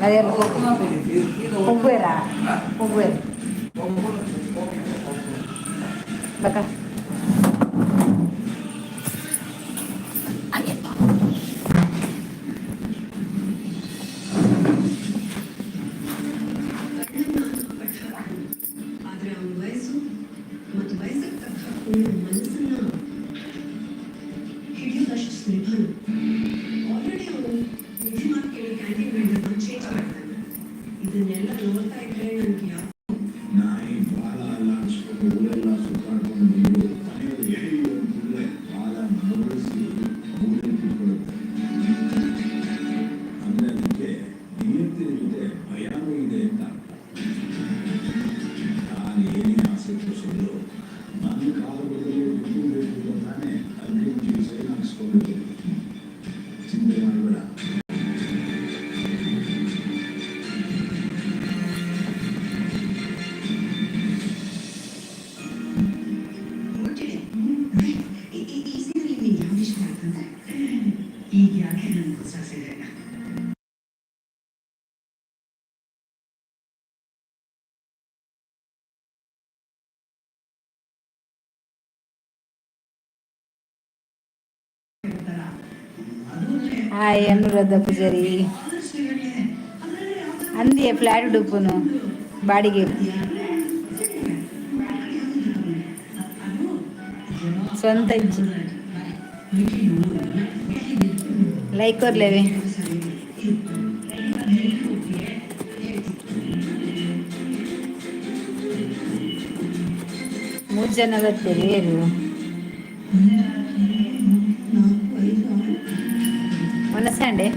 ಅದೆಲ್ಲ ಹೋಗ್ಬೇರಾ ಹೋಗ್ಬೇರ ಬಕ hi Anuradha Poojary ಅಂದಿಯ flat ಉಡುಪುನು ಬಾಡಿಗೆ ಸ್ವಂತ ಇಜ್ಜಿ ಲೈಕ್ ಕೊರ್ಲೇವೆ ಮೂರು ಜನ ಬರ್ತೀರಿ ಏನು ಮನಸ್ಸಂಡೆ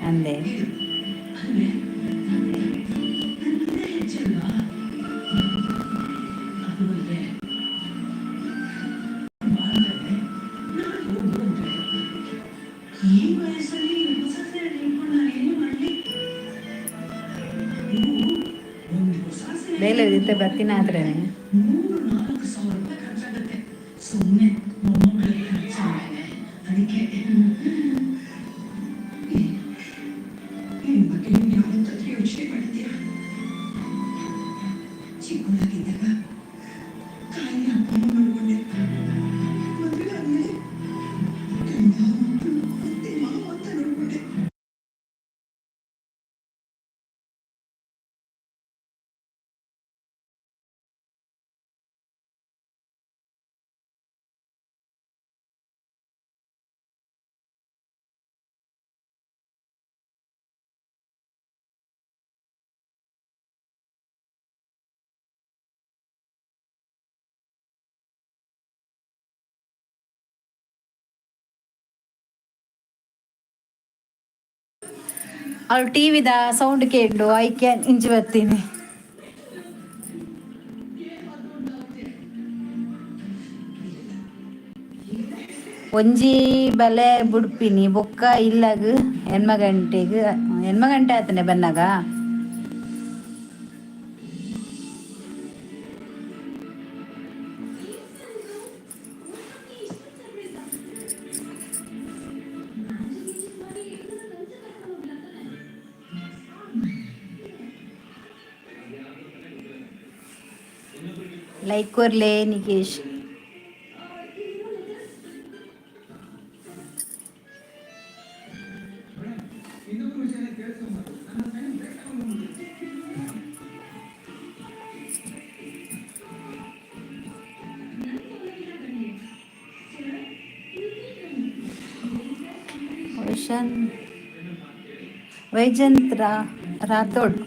ಅಂದೆ ಬೇಲೆ ಇರುತ್ತೆ ಬರ್ತೀನಿ ಆದ್ರೆ ಅವ್ರು ಟಿವಿದ ಸೌಂಡ್ ಕೇಳು ಐಕೆ ಇಂಚು ಬರ್ತೀನಿ ಒಂಜಿ ಬಲೆ ಬುಡ್ಪಿನಿ ಬೊಕ್ಕ ಇಲ್ಲಗ ಹೆಣ್ಮಗಂಟೆ ಆತನೆ ಬನ್ನಾಗ ಲೈಕ್ ಕೊರ್ಲೆ ನಿಕೇಶ್ ವೈಜಂತ್ ರಾಥೋಡ್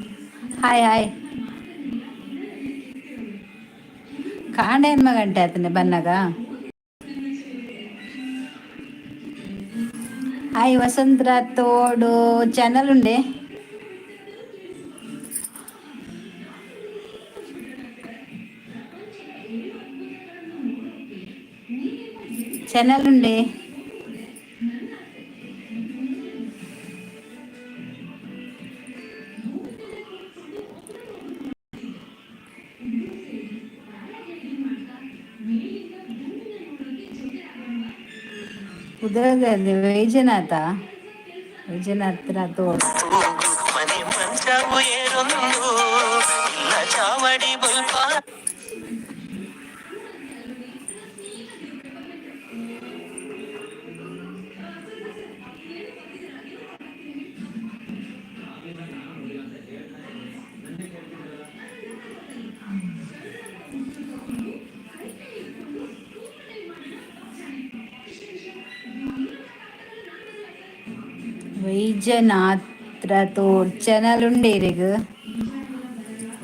ಹಾಯ್ ಹಾಯ್ ಕಾಂಡ ಹೆಣ್ಮಗಂಟೆ ಆತನೆ ಬನ್ನಾಗ ಹಾಯ್ ವಸಂತ್ ರಾಥೋಡ್ ಚಾನಲ್ ಉಂಡೆ ಚಾನಲ್ ಉಂಡೆ ಉದಯದಲ್ಲಿ ವೈಜನಾಥ ವೈಜನಾಥ ರಾಥೋಡ್ ಮನೆ ಮಂಚವು ಏರೊಂದು ಇಲ್ಲ ಚಾವಡಿ ಬಲ್ಪ ವೈಜನಾಥ್ ರಾಥೋಡ್ ಚಾನಲ್ ಉಂಡೇರಿಗ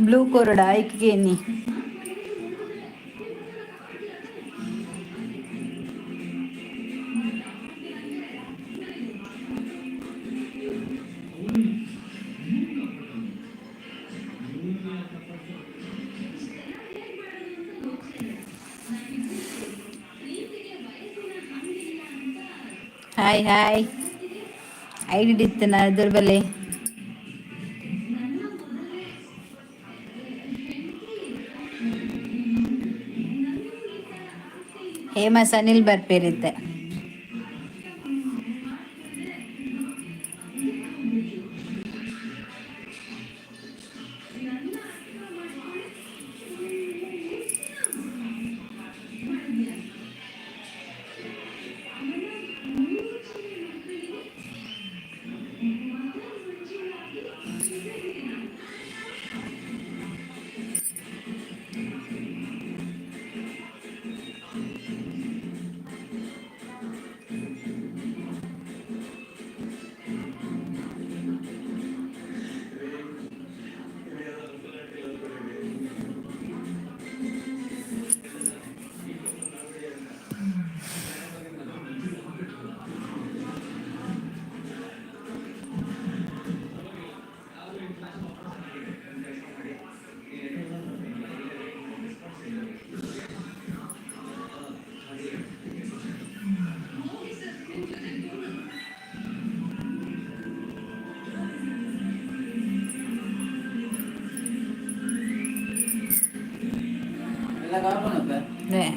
ಬ್ಲೂ ಕೊರಡ ಐಕ್ಗೇನಿ ಹಾಯ್ ಹಾಯ್ ಐಡಿ ಇತ್ತನ ದುರ್ಬಲೆ ಹೇಮಸ್ ಅನಿಲ್ ಬರ್ಪೇರಿದ್ದೆ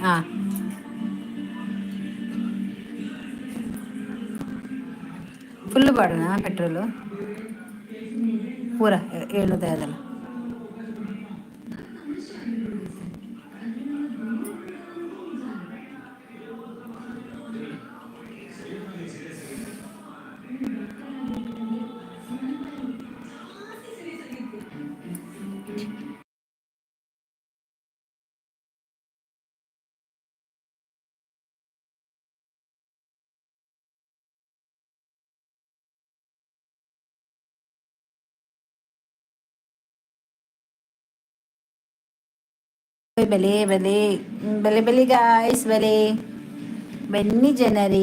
ಹಾಂ ಫುಲ್ ಬಾಡನಾ ಪೆಟ್ರೋಲು ಪೂರ ಹೇಳೋದೇ ಅದಲ್ಲ ಬಲೆ ಬಲೆ ಬಲೆ ಬಲೆ ಗಾಯ್ಸ್ ಬಲೆ ಬನ್ನಿ ಜನರೇ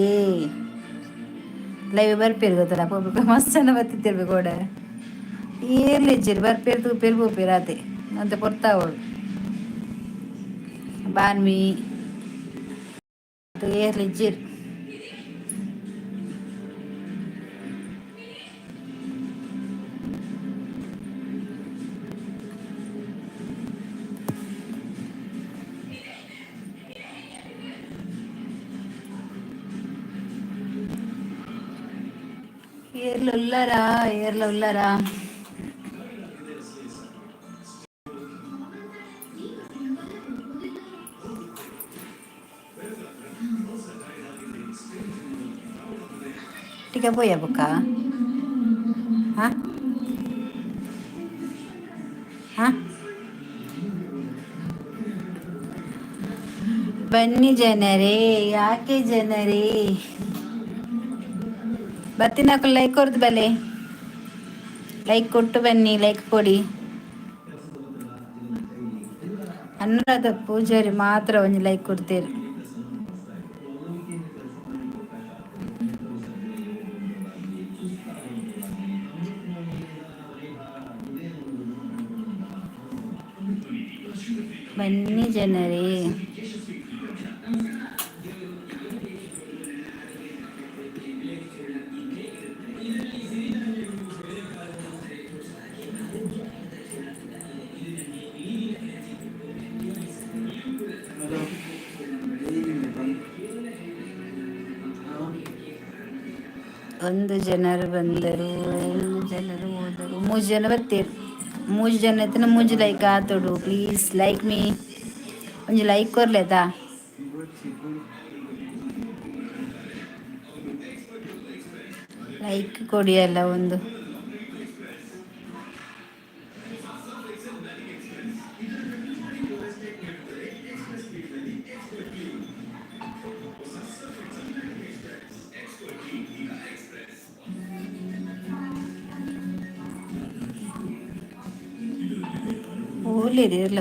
ಲೈವ್ ಬರ್ಪೇರು ಗೊತ್ತಲ್ಲ ಪೋಪ ಮಸ್ತ್ ಚೆನ್ನ ಬತ್ತಿರ್ಬೇಕು ಓಡ ಏರ್ಲಿಜ್ಜಿರು ಬರ್ಪೇರು ತೂಪೇರು ಪೋಪೇರು ಅದೇ ಅಂತ ಪೊರ್ತಾವಳು ಬಾನ್ವಿ ಏರ್ಲಿಜ್ಜಿರು ఏర్లు ఉల్లరా ఏర్లు ఉల్లరా ಟಿಕೆ పోయా బుక్క ಬನ್ನಿ ಜನರೇ ಯಾಕೆ ಜನರೇ ಬರ್ತೀನಿ ಲೈಕ್ ಕೊಡ್ದು ಬಲೆ ಲೈಕ್ ಕೊಟ್ಟು ಬನ್ನಿ ಲೈಕ್ ಕೊಡಿ ಅನುರಾಧ ಪೂಜಾರಿ ಮಾತ್ರ ಒಂದು ಲೈಕ್ ಕೊಡ್ತೀರಿ ಬನ್ನಿ ಜನರೇ ಒಂದು ಜನರು ಬಂದರು, ಒಂದು ಜನರು ಹೋದರು, 3 ಜನ ಬರ್ತೀರು. 3 ಜನ ಎತ್ತನ 3 ಲೈಕ್ ಆತೋಡು. ಪ್ಲೀಸ್ ಲೈಕ್ ಮೀ, ಒಂಜಿ ಲೈಕ್ ಕೊರ್ಲೆತಾ. ಲೈಕ್ ಕೊಡಿ ಅಲ್ಲ ಒಂದು. ಓಲಿರಿ ಎಲ್ಲ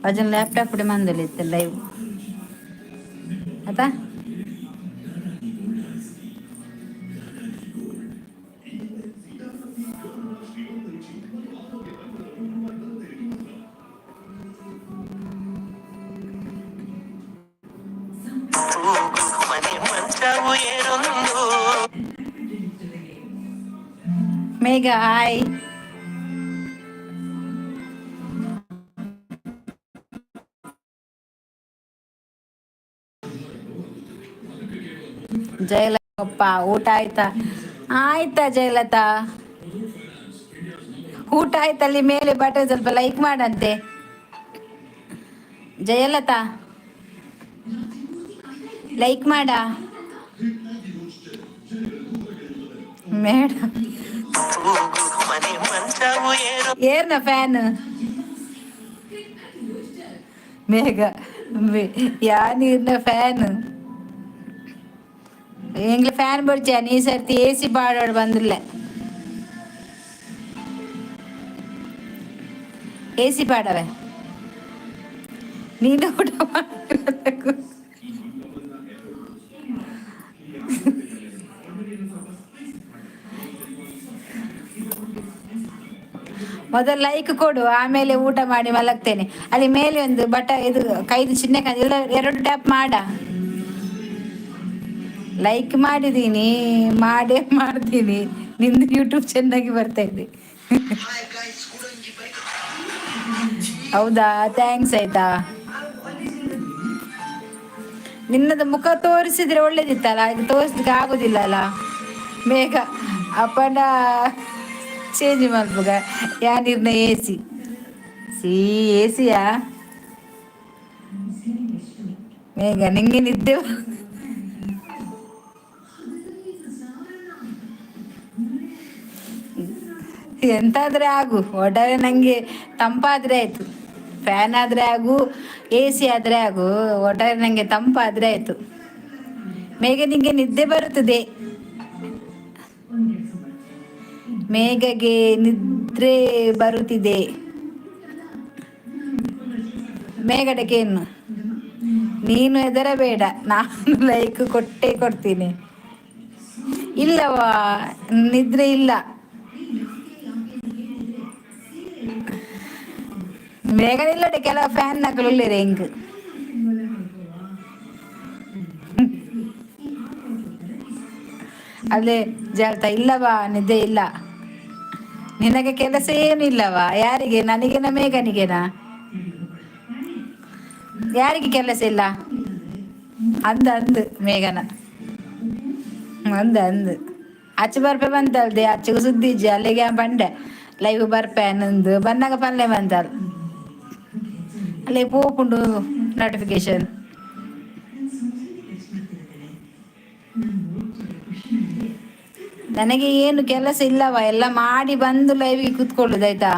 ಅಜನ್ ಲ್ಯಾಪ್ಟಾಪ್ ಮಂದಲ್ಲಿ ಇತ್ತು ಲೈವ್ ಆತಾ. ಮನೆ ಮಂಚವು ಏರೊಂದು. ಮೇಘ ಹಾಯ್. ಜಯಲಪ್ಪ ಊಟ ಆಯ್ತಾ? ಆಯ್ತಾ ಜಯಲತಾ, ಊಟ ಆಯ್ತಲ್ಲಿ ಮೇಲೆ ಬಟನ್ ಸ್ವಲ್ಪ ಲೈಕ್ ಮಾಡಂತೆ. ಜಯಲತಾ ಲೈಕ್ ಮಾಡ ಮೇಡಮ್. ಮನೆ ಮಂಚವು ಏರು. ಏರ್ನ ಫ್ಯಾನ್ ಮೇಘ ಯಾ ನೀರ್ನ ಫ್ಯಾನ್ ಎಂಗ್ಲ ಫ್ಯಾನ್ ಬಿಡ್ತೀಯ ನೀ ಸರ್ತಿ AC ಪಾಡೋಡು ಬಂದಿಲ್ಲ. AC ಪಾಡವೆ ನೀನು ಊಟ ಮಾಡಬೇಕು. ಮೊದಲು ಲೈಕ್ ಕೊಡು, ಆಮೇಲೆ ಊಟ ಮಾಡಿ ಮಲಗ್ತೇನೆ. ಅಲ್ಲಿ ಮೇಲೆ ಒಂದು ಇದು ಕೈದು ಚಿಹ್ನೆ 2 ಟ್ಯಾಪ್ ಮಾಡ. ಲೈಕ್ ಮಾಡಿದ್ದೀನಿ, ಮಾಡೇ ಮಾಡ್ತೀನಿ. ನಿಂದು ಯೂಟ್ಯೂಬ್ ಚೆನ್ನಾಗಿ ಬರ್ತಾ ಇದೆ. ಹೌದಾ, ಥ್ಯಾಂಕ್ಸ್ ಆಯ್ತಾ. ನಿನ್ನದು ಮುಖ ತೋರಿಸಿದ್ರೆ ಒಳ್ಳೇದಿತ್ತಲ್ಲ, ಇದು ತೋರಿಸ್ಲಿಕ್ಕೆ ಆಗೋದಿಲ್ಲ ಅಲ್ಲ. ಬೇಗ ಅಪ್ಪನ ಚೇಂಜ್ ಮಾಡ್ಬೋಗ. ಯಾನಿರ್ನ AC ACಯಾ ಬೇಗ ನಿಂಗೆ ನಿದ್ದೆ ಎಂತಾದ್ರೆ ಆಗು, ಒಟ್ಟಾರೆ ನಂಗೆ ತಂಪಾದ್ರೆ ಆಯ್ತು. ಫ್ಯಾನ್ ಆದ್ರೆ ಆಗು, AC ಆದ್ರೆ ಆಗು, ಒಟ್ಟಾರೆ ನಂಗೆ ತಂಪಾದ್ರೆ ಆಯ್ತು. ಮೇಘ ನಿಂಗೆ ನಿದ್ದೆ ಬರುತ್ತದೆ. ಮೇಘಗೆ ನಿದ್ರೆ ಬರುತ್ತಿದೆ. ಮೇಘಡಕೇನು ನೀನು ಹೆದರಬೇಡ, ನಾನು ಲೈಕ್ ಕೊಟ್ಟೇ ಕೊಡ್ತೀನಿ. ಇಲ್ಲವಾ, ನಿದ್ರೆ ಇಲ್ಲ. ಮೇಘನಿಲ್ಲಡೆ ಕೆಲವು ಫ್ಯಾನ್ ನಕಲುಳ್ಳೇರೆ ಹೆಂಗ್ ಅಲ್ಲೇ ಜಾಳ್ತಾ. ಇಲ್ಲವಾ, ನಿದ್ದೆ ಇಲ್ಲ. ನಿನಗೆ ಕೆಲಸ ಏನು ಇಲ್ಲವಾ? ಯಾರಿಗೆ? ನನಗೇನ ಮೇಘನಿಗೆನಾ? ಯಾರಿಗೆ ಕೆಲಸ ಇಲ್ಲ? ಅಂದು ಮೇಘನ ಅಂದು ಅಚ್ಚ ಬರ್ಪೆ ಬಂತಲ್ದೆ. ಅಚ್ಚಗೆ ಸುದ್ದಿ ಇಜ್ಜಿ ಅಲ್ಲಿಗೆ ಬಂಡೆ ಲೈವ್ ಬರ್ಪೆ ಅನ್ನಂದು ಬಂದಾಗ ಪಲ್ಲೆ ಬಂತಲ್ ಅಲ್ಲೇ ಪೋಪುಂಡು ನೋಟಿಫಿಕೇಶನ್. ನನಗೆ ಏನು ಕೆಲಸ ಇಲ್ಲವ, ಎಲ್ಲ ಮಾಡಿ ಬಂದು ಲೈವ್ಗೆ ಕೂತ್ಕೊಳ್ಳುದಾಯ್ತಾ.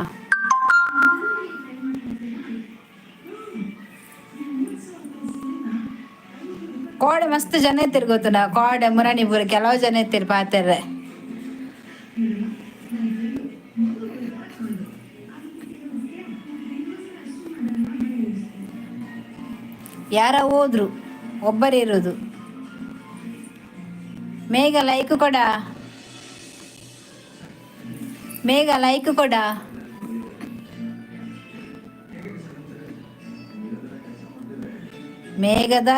ಕೋಡೆ ಮಸ್ತ್ ಜನ ಇರ್ತೀರಿ ಗೊತ್ತು. ನಾ ಕೋಡೆ ಮುರಾಣಿಪುರ ಕೆಲವು ಜನ ಇರ್ತೀರಿ ಪಾತ್ರೆ. ಯಾರ ಹೋದ್ರು, ಒಬ್ಬರೇ ಇರೋದು. ಮೇಘ ಲೈಕ್ ಕೊಡ, ಮೇಘ ಲೈಕ್ ಕೊಡ. ಮೇಘದ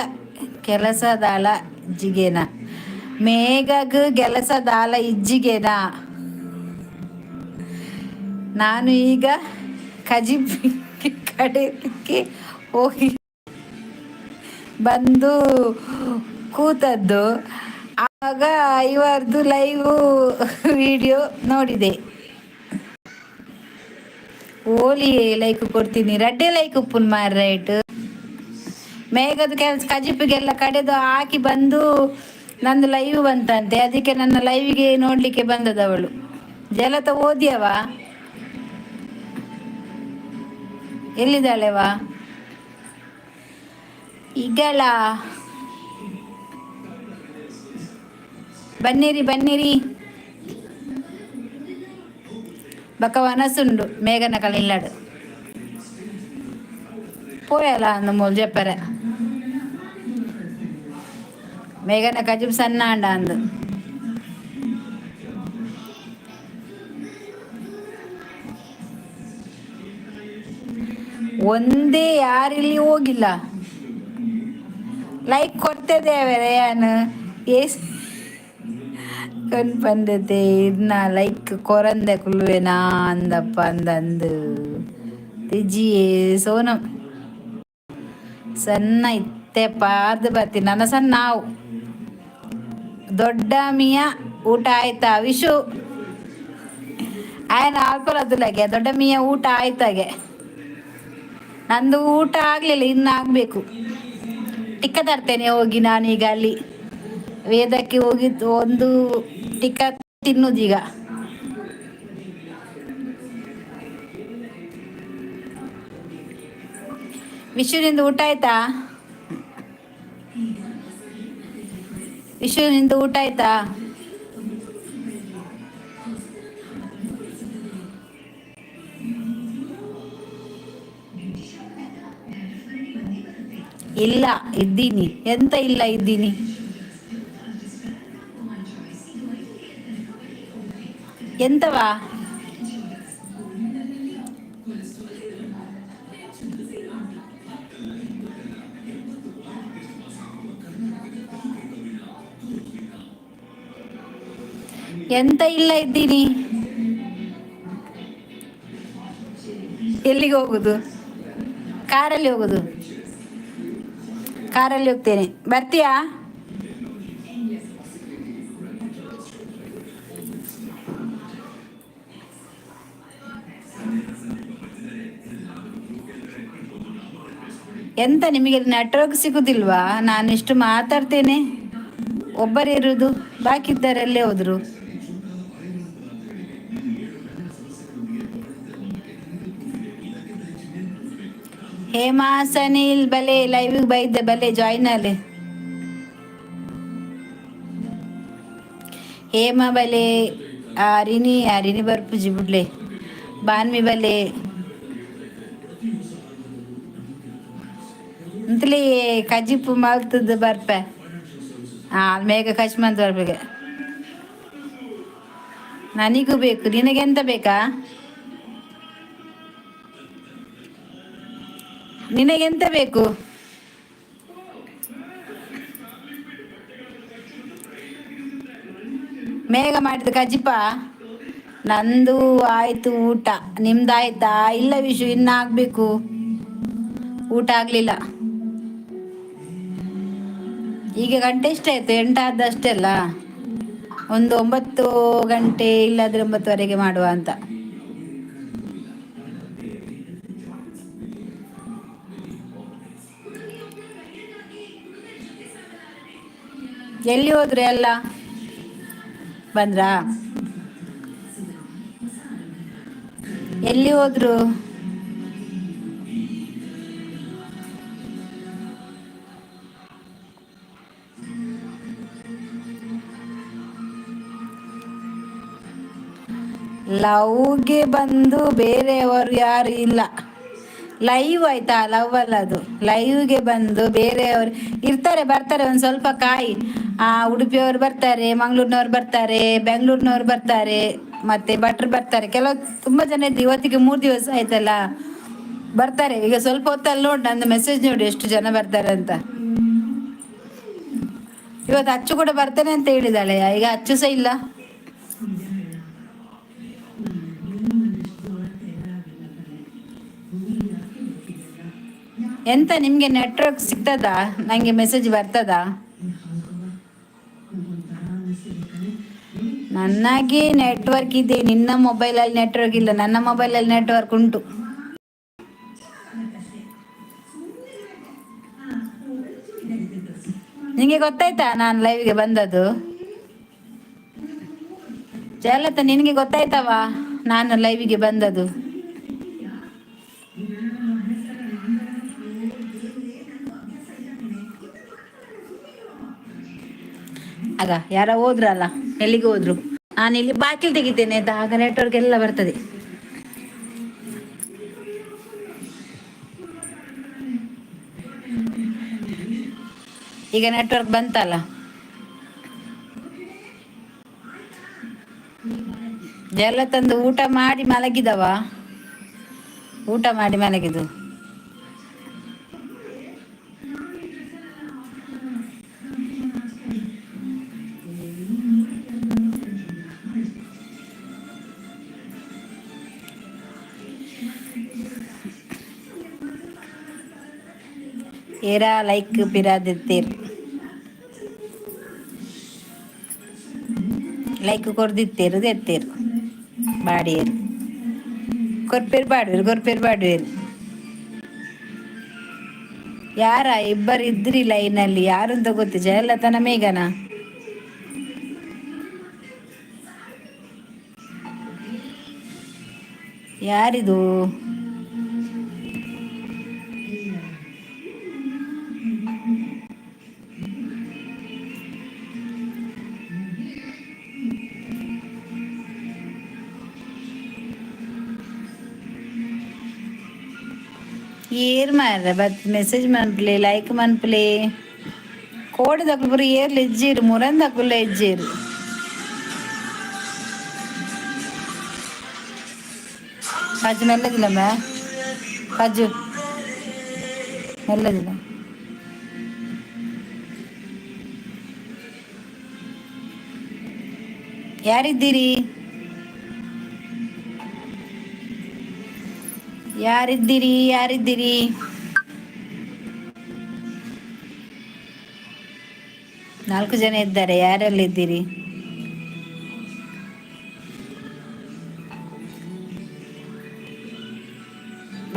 ಕೆಲಸದಾಲ ಇಜ್ಜಿಗೆನ, ಮೇಘಗ್ ಕೆಲಸದಾಲ ಇಜ್ಜಿಗೆನ. ನಾನು ಈಗ ಕಜಿಬಿ ಕಡೆಗೆ ಹೋಗಿ ಬಂದು ಕೂತದ್ದು. ಆವಾಗ ಇವರದು ಲೈವ್ ವಿಡಿಯೋ ನೋಡಿದೆ. ಓಲಿ ಲೈಕ್ ಕೊಡ್ತೀನಿ, ರಡ್ಡೆ ಲೈಕ್ ಉಪ್ಪುನ್ ಮಾರ್ರೈಟ್. ಮೇಘದ ಕೆಲಸ ಕಜಿಪಿಗೆಲ್ಲ ಕಡೆದು ಹಾಕಿ ಬಂದು ನಂದು ಲೈವ್ ಬಂತಂತೆ, ಅದಕ್ಕೆ ನನ್ನ ಲೈವ್ಗೆ ನೋಡ್ಲಿಕ್ಕೆ ಬಂದದವಳು. ಜಲತ ಓದಿಯವ ಎಲ್ಲಿದ್ದಾಳೆವಾ ಈಗಳ? ಬನ್ನಿರಿ ಬನ್ನಿರಿ ಬಕ್ಕ ವನಸುಂಡು ಮೇಘನ ಕಲಿಲ್ಲಾಡು పోయాలా అందుమూలు చెప్పారా మేఘన కజిపు సన్న అండ అందు ಒಂದೇ ಯಾರಿಲ್ಲಿ ಹೋಗಿಲ್ಲ. ಲೈಕ್ ಕೊಡ್ತಿದ್ದೇವೆ ಯಾನು ಏಸ್ ಬಂದತೆ ಇದನ್ನ ಲೈಕ್ ಕೊರಂದೆ ಕುಲ್ವೇನಾ ಅಂದಪ್ಪ ಅಂದಂದು ತಿಜಿಯೇ ಸೋನಂ ಸಣ್ಣ ಇತ್ತೆ ಪಾರ್ದು ಬರ್ತೀನಿ ನನ್ನ ಸಣ್ಣ. ನಾವು ದೊಡ್ಡ ಮಿಯ ಊಟ ಆಯ್ತಾ ವಿಶು ಆಯ್ನ ಹಾಕೊಳ್ಳೋದಿಲ್ಲಗೆ ದೊಡ್ಡ ಮಿಯ ಊಟ ಆಯ್ತಾಗೆ. ನಂದು ಊಟ ಆಗಲಿಲ್ಲ, ಇನ್ನು ಆಗಬೇಕು. ಟಿಕ್ಕ ತರ್ತೇನೆ ಹೋಗಿ ನಾನೀಗ ಅಲ್ಲಿ ವೇದಕ್ಕೆ ಹೋಗಿದ್ದು ಒಂದು ಟಿಕ್ಕ ತಿನ್ನುದೀಗ. ವಿಶುನಿಂದ ಊಟ ಆಯ್ತಾ? ವಿಶುನಿಂದ ಊಟ ಆಯ್ತಾ? ಇಲ್ಲ ಇದ್ದೀನಿ. ಎಂತ ಇಲ್ಲ ಇದ್ದೀನಿ. ಎಂತವಾ ಎಂತ ಇಲ್ಲ ಇದ್ದೀನಿ. ಎಲ್ಲಿಗೆ ಹೋಗುದು? ಕಾರಲ್ಲಿ ಹೋಗುದು. ಕಾರಲ್ಲಿ ಹೋಗ್ತೇನೆ, ಬರ್ತೀಯಾ? ಎಂತ ನಿಮಗೆ ನೆಟ್ವರ್ಕ್ ಸಿಗುದಿಲ್ವಾ? ನಾನಿಷ್ಟು ಮಾತಾಡ್ತೇನೆ, ಒಬ್ಬರಿರುವುದು, ಬಾಕಿ ಇದ್ದಾರೆಲ್ಲೇ ಹೋದ್ರು. ಹೇಮಾ ಸನಿಲ್ ಬಲೆ ಲೈವಿಗೆ ಬೈದ್ದೆ ಬಲೆ ಜಾಯಿನ್ ಅಲೆ. ಹೇಮಾ ಬಲೆ ಆರಿನಿ ಬರ್ಪುಜಿ ಬಿಡ್ಲೆ ಬಾನ್ಮಿ ಬಲೆ ಅಂತಲೇ ಕಜಿಪು ಮಲ್ತದ್ದು ಬರ್ಪೆ. ಮೇಘ ಕಚ್ಮಂತ ಬರ್ಬೇಕ. ನನಗೂ ಬೇಕು. ನಿನಗೆಂತ ಬೇಕಾ? ನಿನಗೆಂತ ಬೇಕು? ಮೇಘ ಮಾಡಿದ ಕಜಿಪ. ನಂದು ಆಯ್ತು ಊಟ, ನಿಮ್ದಾಯ್ತಾ? ಇಲ್ಲ ವಿಶು, ಇನ್ನಾಗಬೇಕು, ಊಟ ಆಗಲಿಲ್ಲ. ಈಗ ಗಂಟೆ ಎಷ್ಟಾಯ್ತು? 8 ಆದಷ್ಟೇ ಅಲ್ಲ. ಒಂದು 9 ಗಂಟೆ ಇಲ್ಲಾದ್ರೆ 9ವರೆಗೆ ಮಾಡುವ ಅಂತ. ಎಲ್ಲಿ ಹೋದ್ರೆ ಎಲ್ಲ ಬಂದ್ರಾ? ಎಲ್ಲಿ ಹೋದ್ರು? ಲವ್ಗೆ ಬಂದು ಬೇರೆಯವರು ಯಾರು ಇಲ್ಲ. ಲೈವ್ ಆಯ್ತಾ? ಲವ್ ಅಲ್ಲ ಅದು, ಲೈವ್ಗೆ ಬಂದು ಬೇರೆಯವರು ಇರ್ತಾರೆ, ಬರ್ತಾರೆ. ಒಂದು ಸ್ವಲ್ಪ ಕಾಯಿ. ಉಡುಪಿಯವರು ಬರ್ತಾರೆ, ಮಂಗಳೂರಿನವ್ರು ಬರ್ತಾರೆ, ಬೆಂಗಳೂರಿನವ್ರು ಬರ್ತಾರೆ, ಮತ್ತೆ ಭಟ್ರು ಬರ್ತಾರೆ. ತುಂಬ ಜನ ಇದ್ದು, ಇವತ್ತಿಗೆ 3 ದಿವಸ ಆಯ್ತಲ್ಲ, ಬರ್ತಾರೆ. ಈಗ ಸ್ವಲ್ಪ ಹೊತ್ತಲ್ಲಿ ನೋಡಿ, ನಂದು ಮೆಸೇಜ್ ನೋಡಿ ಎಷ್ಟು ಜನ ಬರ್ತಾರೆ ಅಂತ. ಇವತ್ತು ಅಚ್ಚು ಕೂಡ ಬರ್ತೇನೆ ಅಂತ ಹೇಳಿದಾಳೆ. ಈಗ ಅಚ್ಚು ಸಹ ಇಲ್ಲ. ಎಂತ ನಿಮಗೆ ನೆಟ್ವರ್ಕ್ ಸಿಗ್ತದಾ? ನನಗೆ ಮೆಸೇಜ್ ಬರ್ತದಾ? ನನಗೆ ನೆಟ್ವರ್ಕ್ ಇದೆ, ನಿನ್ನ ಮೊಬೈಲಲ್ಲಿ ನೆಟ್ವರ್ಕ್ ಇಲ್ಲ. ನನ್ನ ಮೊಬೈಲಲ್ಲಿ ನೆಟ್ವರ್ಕ್ ಉಂಟು. ನಿಂಗೆ ಗೊತ್ತಾಯ್ತಾ ನಾನು ಲೈವ್ಗೆ ಬಂದದ್ದು? ಜಯಲತಾ, ನಿನಗೆ ಗೊತ್ತಾಯ್ತವಾ ನಾನು ಲೈವ್ಗೆ ಬಂದದ್ದು? ಆಗ ಯಾರ ಹೋದ್ರಲ್ಲ, ಎಲ್ಲಿಗೆ ಹೋದ್ರು? ನಾನು ಇಲ್ಲಿ ಬಾಕಿಲು ತೆಗಿತೇನೆ ಆಯ್ತಾ, ಆಗ ನೆಟ್ವರ್ಕ್ ಎಲ್ಲ ಬರ್ತದೆ. ಈಗ ನೆಟ್ವರ್ಕ್ ಬಂತಲ್ಲ. ಜಯಲತಂದು ಊಟ ಮಾಡಿ ಮಲಗಿದವ, ಊಟ ಮಾಡಿ ಮಲಗಿದು. ಏರಾ ಲೈಕ್ ಪಿರಾದಿತ್ತೀರ್, ಲೈಕ್ ಕೊರ್ದಿತ್ತೀರು ಎತ್ತೀರು ಬಾಡಿಯರು ಕೊರ್ಪೇರು ಬಾಡುವೇರು ಕೊರ್ಪೇರು ಬಾಡುವೇರು. ಯಾರ ಇಬ್ಬರು ಇದ್ರಿ ಲೈನಲ್ಲಿ, ಯಾರು ಅಂತ ಗೊತ್ತು? ಜಯಲತನ ಮೇಘನ? ಯಾರಿದು? ಏರ್ ಮಾರ ಬತ್ ಮೆಸೇಜ್ ಮನ್ಪ್ಲೆ ಲೈಕ್ ಮನ್ಪ್ಲೆ ಕೋಡಿ ತಕ್ಕುಪುರ ಏರ್ಲು ಇಜ್ಜೀರು ಮುರನ್ ತಕ್ಕುಲ್ಲ ಇಜ್ಜೀರು. ಕಾಜು ಮೆಲ್ಲದಿಲ್ಲ ಮೇ, ಕಾಜು ಮೆಲ್ಲದಿಲ್ಲ. ಯಾರಿದ್ದೀರಿ? ಯಾರಿದ್ದೀರಿ? ಯಾರಿದ್ದೀರಿ? ನಾಲ್ಕು ಜನ ಇದ್ದಾರೆ, ಯಾರೆಲ್ಲಿದ್ದೀರಿ?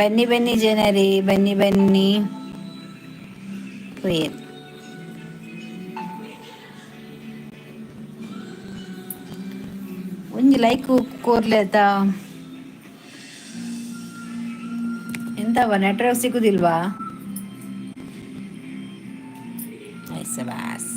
ಬನ್ನಿ ಬನ್ನಿ ಜನರಿ, ಬನ್ನಿ ಬನ್ನಿ. ವೇರ್ ಒಂಜಿ ಲೈಕ್ ಕೋರ್ಲೇತ ಎಂತವ ನೆಟ್ವರ್ಕ್ ಸಿಗುದಿಲ್ವಾ? ಬಾಸ್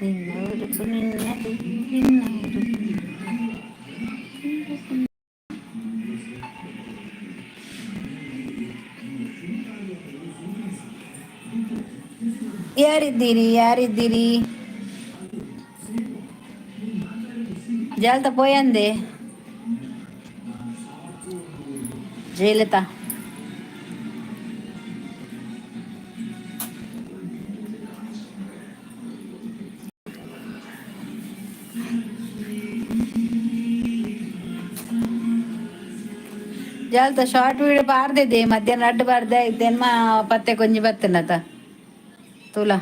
ನಿನ್ನವರು ನಿನ್ನದು ನಿನ್ನವರು. ಯಾರಿದ್ದೀರಿ? ಯಾರಿದ್ದೀರಿ? ಜಾಲ್ತ ಪೋಯಂದೆ ಜಯಲತಾ. ಜಾಲ್ತ ಶಾರ್ಟ್ ವೀಡಿಯೋ ಬಾರ್ದಿದೆ ಮಧ್ಯಾಹ್ನ ಅಡ್ಡು ಬಾರ್ದೆ ಇದ್ದೇನ್ಮ ಪತ್ತೆ ಕೊಂಜಿ ಬತ್ತನತ ತುಲಾ.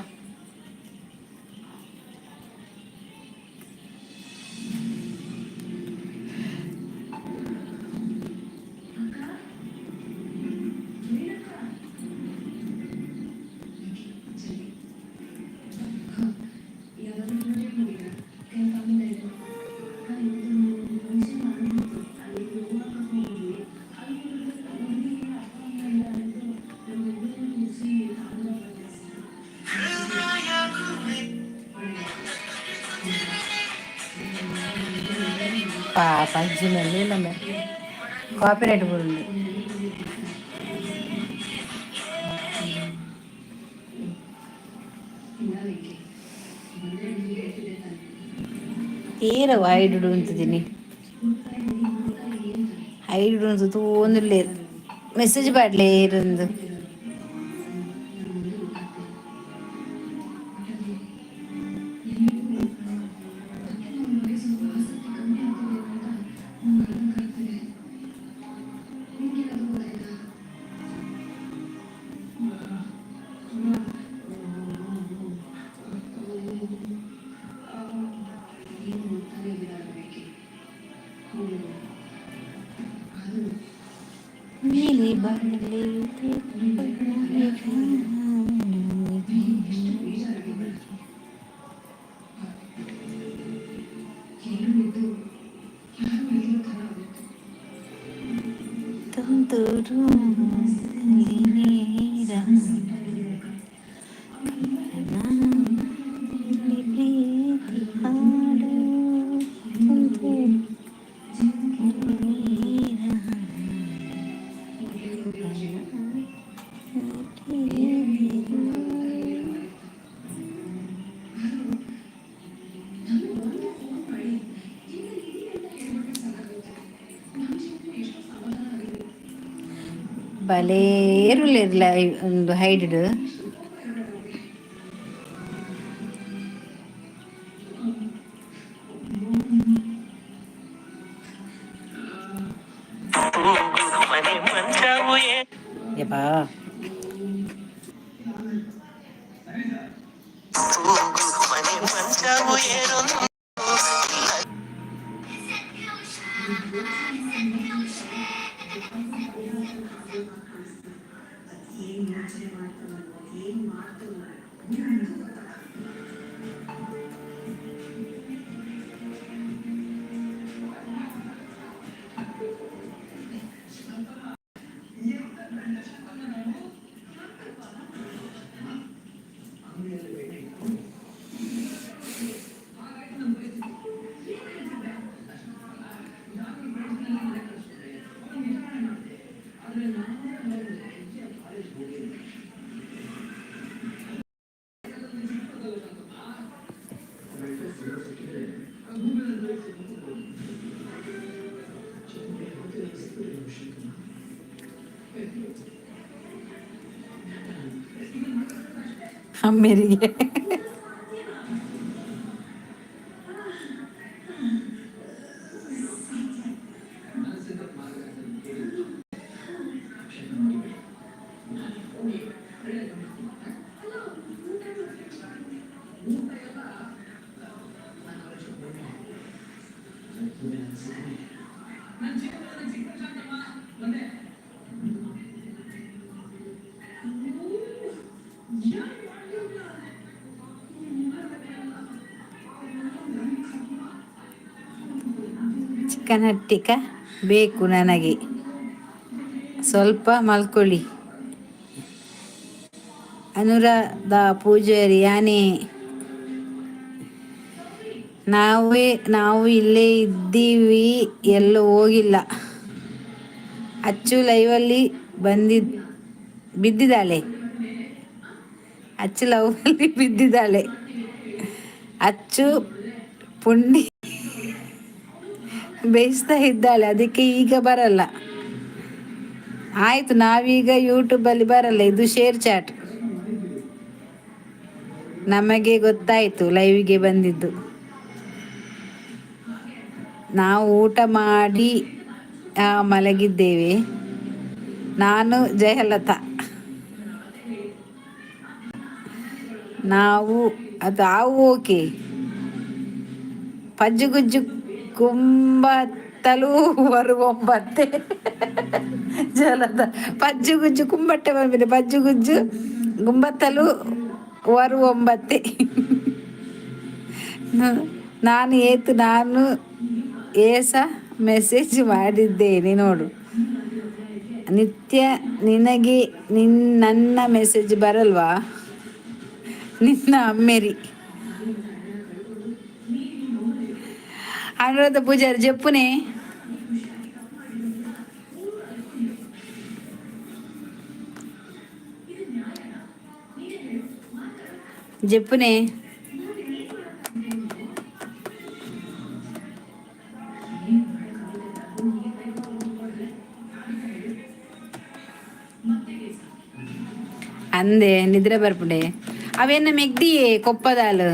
ಪಾಪ ಅಜ್ಜಿ ಮೇಲೆ ನಮ್ಮ ಕಾಪಿರೈಟ್ ಬರುಂಡು. ಏರವ ಹೈಡುಡು ಅಂತಿದ್ದೀನಿ, ಹೈಡುಡು ಅಂತ ತೋಂದುಲ್ಲೆ ಮೆಸೇಜ್ ಪಾಡ್ಲೆ ಏರಂದು. ನೀಲಿ ಬರಲಿ ತುಂತುರು ನೀರ ಪ್ರೀತಿ ಹಾಡು ತುಂತುರು ನೀರ ಬಲೇರುಲಿರ್ಲ ಒಂದು ಹೈಡ್ ಮನೆ ಮಂಚವು ಯಪ್ಪಾ ಮನೆ ಮಂಚವು ಏರೊಂದು ಅಮ್ಮೇರಿಗೆ ಚಿಕನ್ ಹಟ್ಟಿಕ ಬೇಕು ನನಗೆ, ಸ್ವಲ್ಪ ಮಲ್ಕೊಳ್ಳಿ. ಅನುರಾಧ ಪೂಜಾರಿ ಯಾನೇ, ನಾವು ಇಲ್ಲೇ ಇದ್ದೀವಿ, ಎಲ್ಲೂ ಹೋಗಿಲ್ಲ. ಅಚ್ಚು ಲೈವಲ್ಲಿ ಬಿದ್ದಿದ್ದಾಳೆ. ಅಚ್ಚು ಲೈವಲ್ಲಿ ಬಿದ್ದಿದ್ದಾಳೆ. ಅಚ್ಚು ಪುಂಡಿ ಬೇಯಿಸ್ತಾ ಇದ್ದಾಳೆ, ಅದಕ್ಕೆ ಈಗ ಬರಲ್ಲ. ಆಯಿತು, ನಾವೀಗ ಯೂಟ್ಯೂಬಲ್ಲಿ ಬರಲ್ಲ, ಇದು ಶೇರ್ ಚಾಟ್. ನಮಗೆ ಗೊತ್ತಾಯಿತು ಲೈವಿಗೆ ಬಂದಿದ್ದು. ನಾವು ಊಟ ಮಾಡಿ ಮಲಗಿದ್ದೇವೆ. ನಾನು ಜಯಲತಾ. ನಾವು ಓಕೆ. ಪಜ್ಜುಗುಜ್ಜು ಕುಂಬತ್ತಲು ಬರುವಂಬತ್ತೆ. ಜಲದ ಪಜ್ಜುಗುಜ್ಜು ಕುಂಬಟ್ಟೆ ಬಂದಿದೆ. ಪಜ್ಜುಗುಜ್ಜು ಗುಂಬತ್ತಲು ಬರುವಂಬತ್ತೆ. ನಾನು ಏಸ ಮೆಸೇಜ್ ಮಾಡಿದ್ದೇನೆ ನೋಡು. ನಿತ್ಯ ನಿನಗೆ ನನ್ನ ಮೆಸೇಜ್ ಬರಲ್ವಾ? ನಿನ್ನ ಅಮ್ಮೇರಿ. అనురాధ పూజారి చెప్పునే. చెప్పునే. ಅಂದೆ ನಿದ್ರೆ ಬರ್ಪುಡೆ ಅವೇನ ಮೆಗ್ದಿ ಕೊಪ್ಪದಾಲು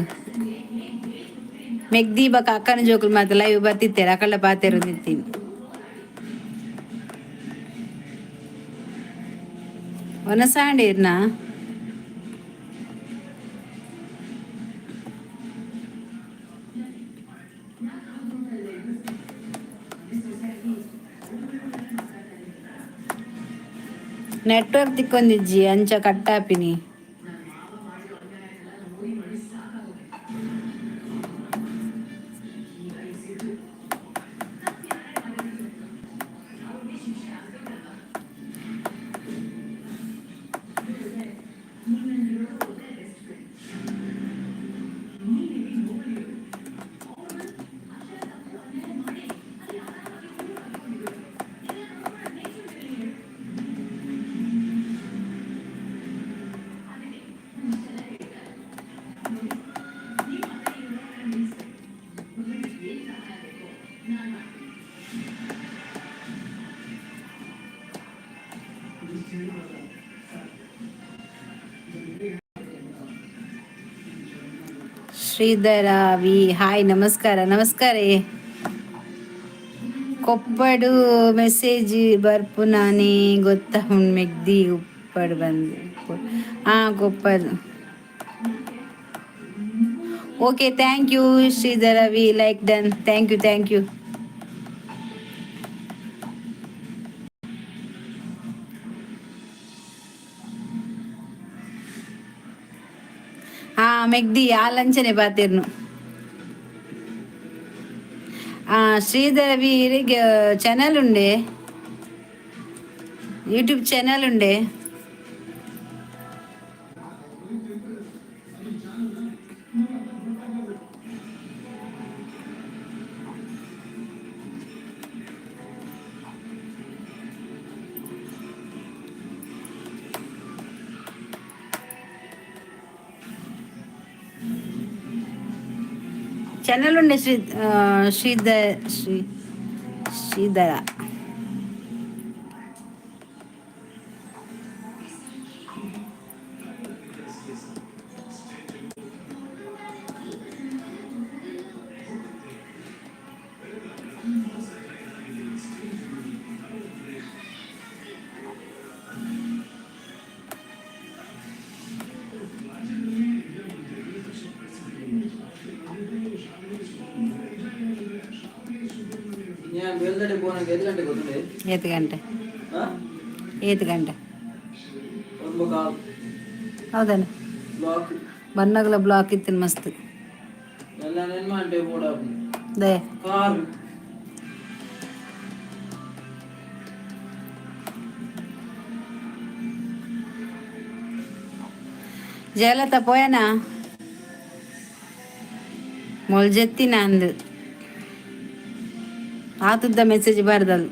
ಮೆಗ್ದಿ ಬಕ ಅಕ್ಕನ ಜೋಕುಲು ಮಾತ್ರ ಲೈವ್ ಬರ್ತಿತ್ತೇರ ಅಕಳ್ಳ ಪಾತೆರುದಿತ್ತೀನಿ ಒನಸಾಂಡೇರ್ನಾ ನೆಟ್ವರ್ಕ್ ತಿಕ್ಕೊಂದಿಜ್ಜಿ ಅಂಚ ಕಟ್ಟಾಪಿನಿ ಶ್ರೀಧರ ವಿ ಹಾಯ್ ನಮಸ್ಕಾರ ನಮಸ್ಕಾರ ಕೊಪ್ಪಡು ಮೆಸೇಜ್ ಬರ್ಪು ನಾನೇ ಗೊತ್ತ ಹುಣ್ ಮೆಗ್ದಿ ಉಪ್ಪಡು ಬಂದು ಕೊಪ್ಪದು ಓಕೆ ಥ್ಯಾಂಕ್ ಯು ಶ್ರೀಧರ ವಿ ಲೈಕ್ ಡನ್ ಥ್ಯಾಂಕ್ ಯು ಮೆಗ್ದಿ ಆ ಲಂಚನೆ ಪಾತಿರ್ನು ಶ್ರೀಧರ ವೀರಿಗೆ ಚಾನಲ್ ಉಂಡೆ ಯೂಟ್ಯೂಬ್ ಚಾನಲ್ ಉಂಡೆ ಚಾನಲ್ ಉಂಡೆ ಶ್ರೀಧರ ಏತ್ ಗಂಟೆ ಹೌದಣ್ಣ ಬನ್ನಗಲ ಬ್ಲಾಕ್ ಇತ್ತು ಮಸ್ತ್ ದೇ ಜಯಲತ ಪೋಯನಾ ಮೊಳ್ಜೆತ್ತಿನ ಅಂದು ಆತುದ್ದ ಮೆಸೇಜ್ ಬಾರ್ದಲ್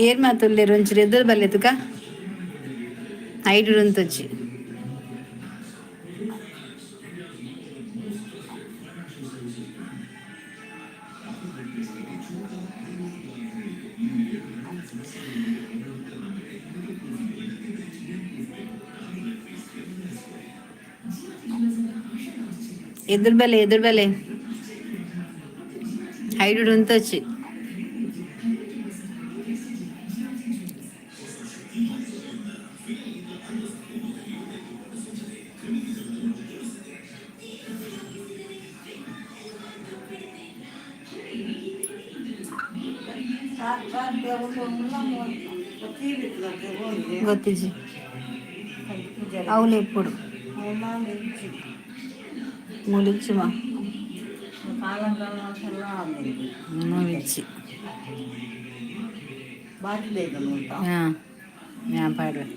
ಏರ್ ಮಾತುಲ್ಲೇರು ಒಂಚೂರು ಎದುರು ಬಲ್ಲೆ ತುಕ ಐಡು ರುಂತೊಚ್ಚಿ ఎదురు బలే హైడు ఉంతొచ్చి ಗೊತ್ತಿಜಿ అవులు ఎప్పుడు ములిచిమా വെച്ച് ആ ഞാൻ പാടും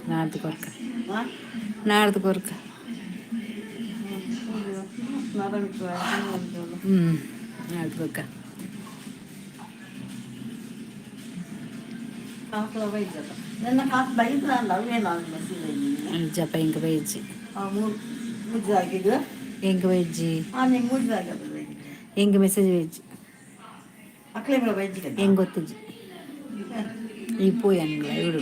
നാളത്തെ കൊടുക്ക നാളത്തെ കൊടുക്ക നാളത്തെ കൊടുക്ക ಅಜ್ಜಪ್ಪ ಹೆಂಗೆ ಬೈಜಿ ಹೆಂಗೆ ಬೈಜಿ ಹೆಂಗೆ ಮೆಸೇಜ್ ಬೈಜಿ ಹೆಂಗೆ ಗೊತ್ತಜ್ಜಿ ಈ ಪೋಯ್ ಅನ್ನಲ್ಲ ಇಡು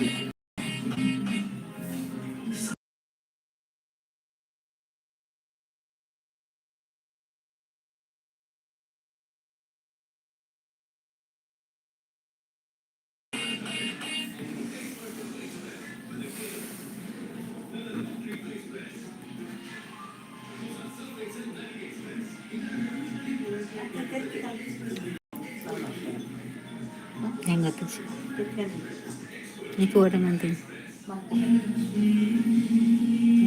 ಹೆಂಗೆ ಹಾಕಿಸಿ ನೀ ಓಟ ಮಾಡ್ತೀನಿ